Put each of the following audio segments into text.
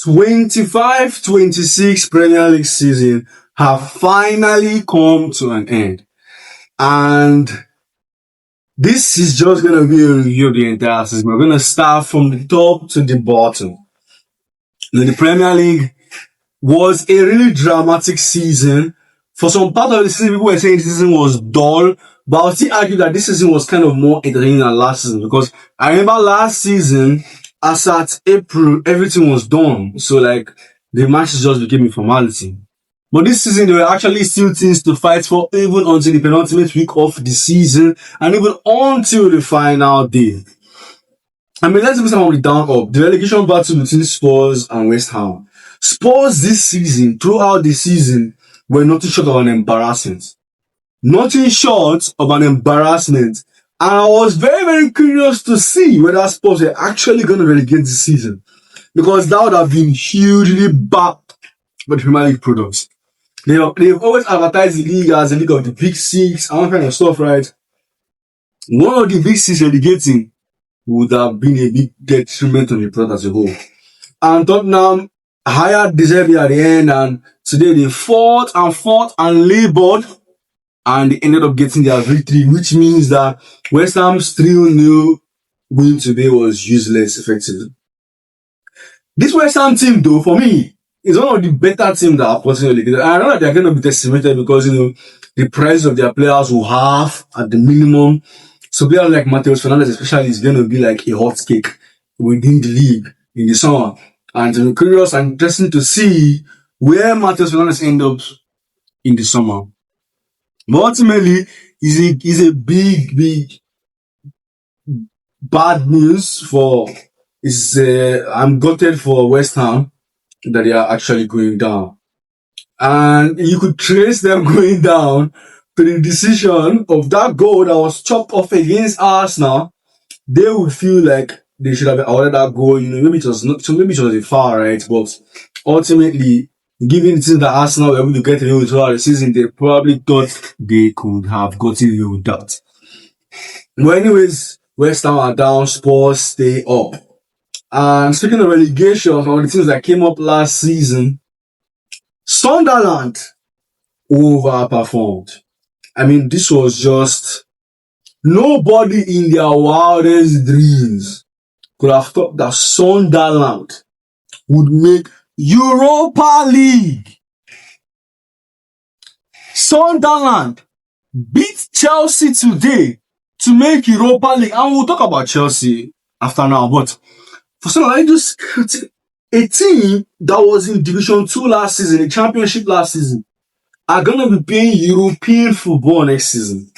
25-26 Premier League season have finally come to an end. And this is just going to be a review of the entire season. We're going to start from the top to the bottom. Now, the Premier League was a really dramatic season. For some part of the season, people were saying this season was dull, but I'll still argue that this season was kind of more entertaining than last season, because I remember last season, as at April, everything was done. So like, the matches just became a formality. But this season, there were actually still things to fight for, even until the penultimate week of the season, and even until the final day. I mean, let's look at some of the down up. The relegation battle between Spurs and West Ham. Spurs this season, throughout the season, were nothing short of an embarrassment. Nothing short of an embarrassment. And I was very, very curious to see whether Spurs were actually going to relegate this season, because that would have been hugely bad for the Premier League products. They've always advertised the league as a league of the Big Six and all kind of stuff, right? One of the Big Six relegating would have been a big detriment on the product as a whole. And Tottenham hired De Zerbi at the end, and today they fought and labored, and they ended up getting their victory, which means that West Ham's 3-0 win today was useless, effectively. This West Ham team, though, for me, is one of the better teams that are possibly. I know that they're going to be decimated because, the price of their players will halve at the minimum. So players like Matheus Fernandes especially is going to be like a hot cake within the league in the summer. And it's curious and interesting to see where Matheus Fernandes ends up in the summer. But ultimately, is a big bad news for. I'm gutted for West Ham that they are actually going down. And you could trace them going down to the decision of that goal that was chopped off against Arsenal. They would feel like they should have awarded that goal. Maybe it was a foul, right? But ultimately, given the things that Arsenal were able to get away with throughout the season, they probably thought they could have gotten away with that. Well, anyways, West Ham are down, Spurs stay up. And speaking of relegation, one of the teams that came up last season, Sunderland overperformed. I mean, this was just nobody in their wildest dreams could have thought that Sunderland would make Europa League. Sunderland beat Chelsea today to make Europa League. And we'll talk about Chelsea after now, but for Sunderland, just a team that was in Division 2 last season, the Championship last season, are going to be playing European football next season.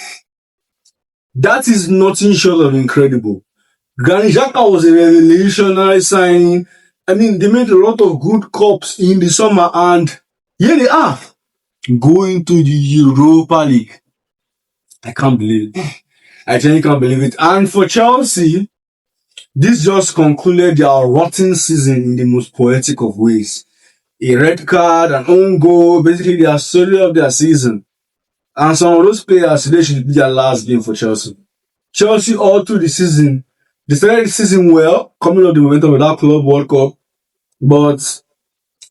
That is nothing short of incredible. Granit Xhaka was a revolutionary signing. I mean, they made a lot of good cups in the summer, and here they are, going to the Europa League. I can't believe it. I really can't believe it. And for Chelsea, this just concluded their rotten season in the most poetic of ways. A red card, an own goal, basically their story of their season. And some of those players today should be their last game for Chelsea. Chelsea all through the season, they started the season well, coming up the momentum of that Club World Cup. But,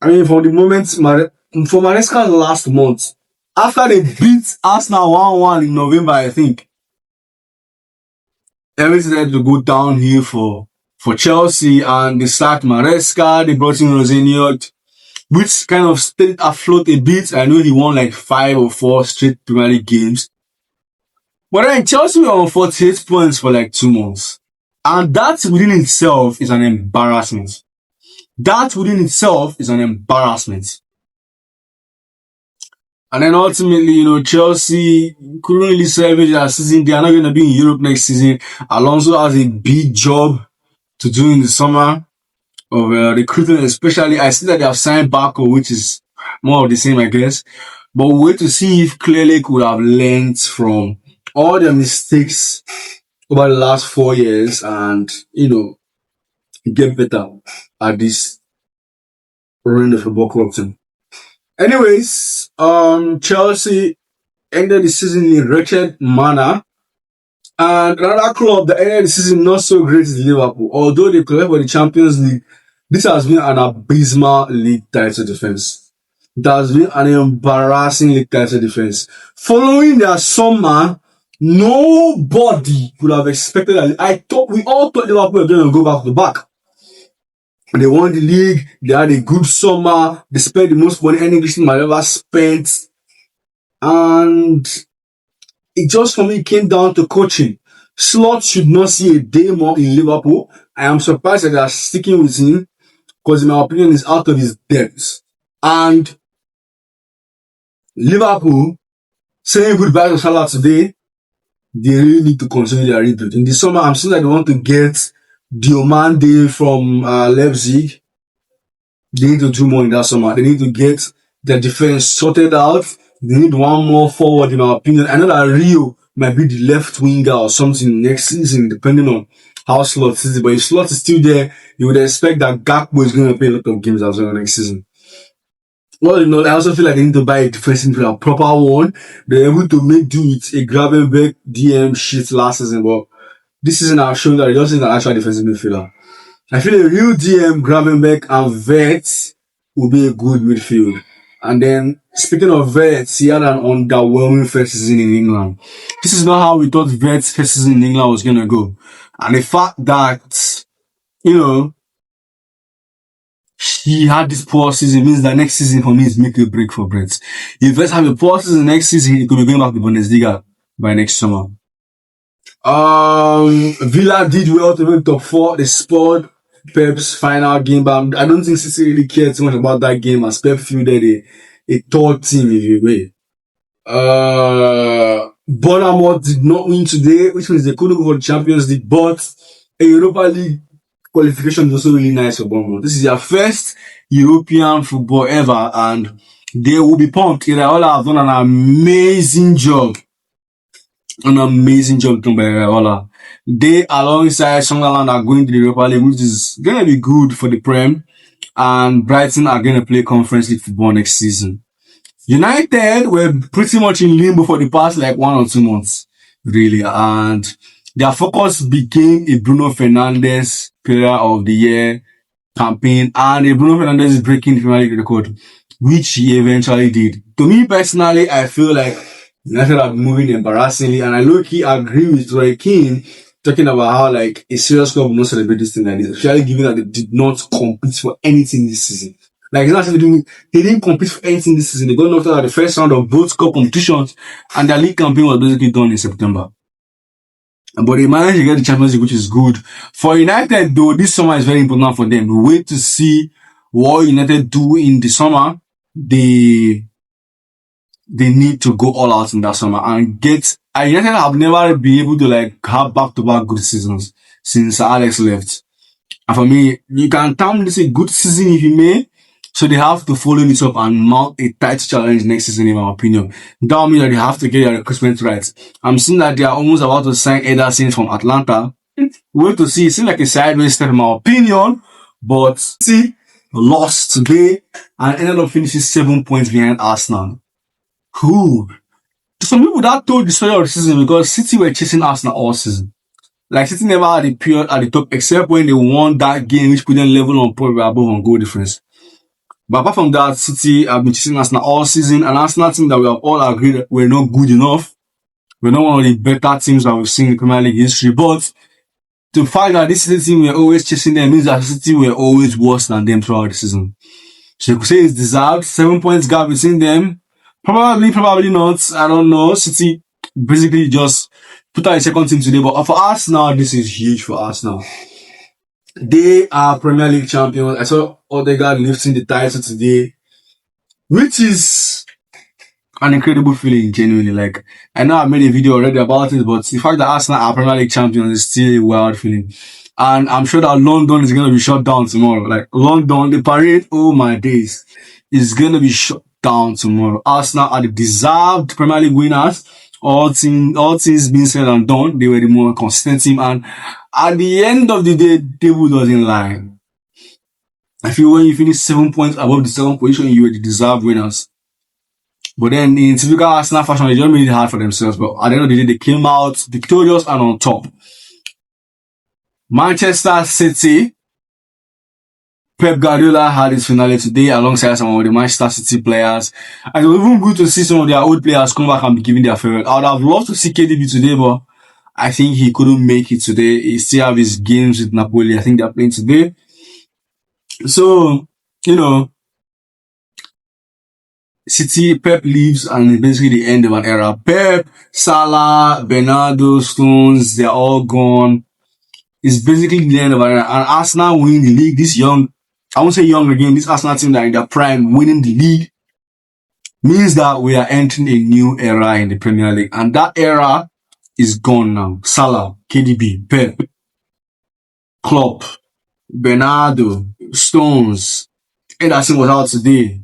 I mean, from the moment, for Maresca's last month, after they beat Arsenal 1-1 in November, I think, everything started to go downhill for Chelsea, and they sacked Maresca, they brought in Rosenior, which kind of stayed afloat a bit. I know he won like 5 or 4 straight Premier League games. But then Chelsea were on 48 points for like 2 months. And that within itself is an embarrassment. And then ultimately, Chelsea couldn't really salvage their season. They are not going to be in Europe next season. Alonso has a big job to do in the summer of recruiting, especially. I see that they have signed Barco, which is more of the same, I guess. But we'll wait to see if Clearlake could have learned from all their mistakes over the last 4 years and, get better at this run of football club team. Anyways, Chelsea ended the season in wretched manner. And another club that ended the season not so great is Liverpool. Although they qualified for the Champions League, This has been an abysmal league title defense. It has been an embarrassing league title defense. Following their summer, nobody could have expected that. We all thought Liverpool were going to go back to back. They won the league. They had a good summer. They spent the most money any English team had ever spent. And it just for me came down to coaching. Slot should not see a day more in Liverpool. I am surprised that they are sticking with him because, in my opinion, he's out of his depth. And Liverpool, saying goodbye to Salah today, they really need to continue their rebuild. In the summer, I'm seeing that they want to get Diomande from Leipzig. They need to do more in that summer. They need to get their defense sorted out. They need one more forward, in my opinion. I know that Rio might be the left winger or something next season, depending on how Slot is. But if Slot is still there, you would expect that Gakpo is going to play a lot of games as well next season. Well, I also feel like they need to buy a defensive player, a proper one. They're able to make do with a Gravenberg DM shit last season, but this season I've shown that they don't think an actual defensive midfielder. I feel a real DM, Gravenberg and Vets will be a good midfield. And then, speaking of Vets, he had an underwhelming first season in England. This is not how we thought Vets' first season in England was going to go. And the fact that, he had this poor season means that next season for me is make a break for Brett. If Vets have a poor season next season, he could be going back to Bundesliga by next summer. Villa did well to win top 4. They spoiled Pep's final game, but I don't think City really cared too much about that game as Pep fielded a third team if you will. Bournemouth did not win today, which means they couldn't go for the Champions League, but a Europa League qualification is also really nice for Bournemouth. This is their first European football ever, and they will be pumped. Iraola have done an amazing job. An amazing job done by Iraola. They, alongside Sunderland, are going to the Europa League, which is going to be good for the Prem, and Brighton are going to play Conference League football next season. United were pretty much in limbo for the past 1 or 2 months, really, and their focus became a Bruno Fernandes Player of the Year campaign, and a Bruno Fernandes is breaking the Premier League record, which he eventually did. To me personally, I feel like United are moving embarrassingly, and I low-key agree with Roy Keane talking about how a serious club will not celebrate this thing like this, especially given that they did not compete for anything this season. It's not they didn't compete for anything this season. They got knocked out at the first round of both cup competitions, and their league campaign was basically done in September. But they managed to get the Champions League, which is good. For United, though, this summer is very important for them. We wait to see what United do in the summer. They need to go all out in that summer and United have never been able to have back-to-back good seasons since Alex left. And for me, you can term this a good season if you may. So they have to follow this up and mount a tight challenge next season, in my opinion. That will mean that they have to get their recruitment right. I'm seeing that they are almost about to sign Ederson from Atlanta. Wait to see. It seems like a sideways step, in my opinion. But City lost today and ended up finishing 7 points behind Arsenal. Cool. Some people that told the story of the season because City were chasing Arsenal all season. City never had a period at the top except when they won that game, which put them level on probably above on goal difference. But apart from that, City have been chasing Arsenal all season, and Arsenal team that we have all agreed were not good enough. We're not one of the better teams that we've seen in the Premier League history. But to find that this City team were always chasing them means that City were always worse than them throughout the season. So you could say it's deserved. 7 points gap between them. Probably not. I don't know. City basically just put out a second team today. But for Arsenal, this is huge for Arsenal. They are Premier League champions. I saw Odegaard lifting the title today, which is an incredible feeling, genuinely. I know I made a video already about it, but the fact that Arsenal are Premier League champions is still a wild feeling. And I'm sure that London is going to be shut down tomorrow. London, the parade, oh my days, is going to be shut down tomorrow. Arsenal are the deserved Premier League winners. All things being said and done, they were the more consistent team, and at the end of the day, table doesn't lie. I feel when you finish 7 points above the 7th position, you were the deserved winners. But then in typical Arsenal fashion, they just made it hard for themselves. But at the end of the day, they came out victorious and on top. Manchester City Pep Guardiola had his finale today alongside some of the Manchester City players. And it was even good to see some of their old players come back and be giving their farewell. I would have loved to see KDB today, but I think he couldn't make it today. He still have his games with Napoli. I think they're playing today. So, you know, City, Pep leaves and it's basically the end of an era. Pep, Salah, Bernardo, Stones, they're all gone. It's basically the end of an era. And Arsenal winning the league, this young, I won't say young again, this Arsenal team that are in their prime winning the league means that we are entering a new era in the Premier League. And that era is gone now. Salah, KDB, Pep, Klopp, Bernardo, Stones, Ederson was out today.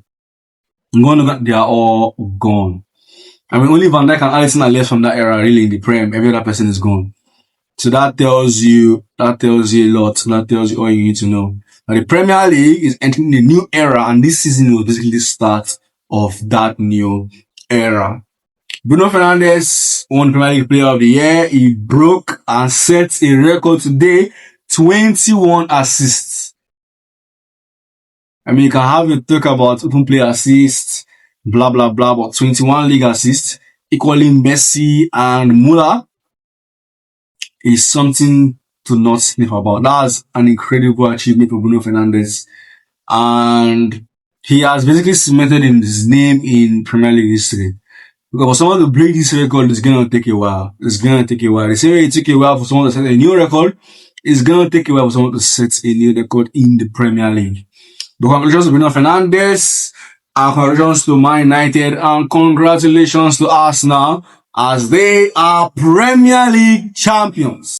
They are all gone. I mean, only Van Dijk and Alisson are left from that era really in the Prem. Every other person is gone. So that tells you a lot. That tells you all you need to know. Now the Premier League is entering a new era, and this season was basically the start of that new era. Bruno Fernandes won Premier League Player of the Year. He broke and set a record today, 21 assists. I mean, you can have a talk about open play assists, blah, blah, blah, but 21 league assists, equaling Messi and Muller, is something to not sniff about. That's an incredible achievement for Bruno Fernandes. And he has basically cemented his name in Premier League history. Because for someone to break this record, it's going to take a while. The same way it took a while for someone to set a new record, it's going to take a while for someone to set a new record in the Premier League. But congratulations to Bruno Fernandes, and congratulations to Man United, and congratulations to Arsenal as they are Premier League champions.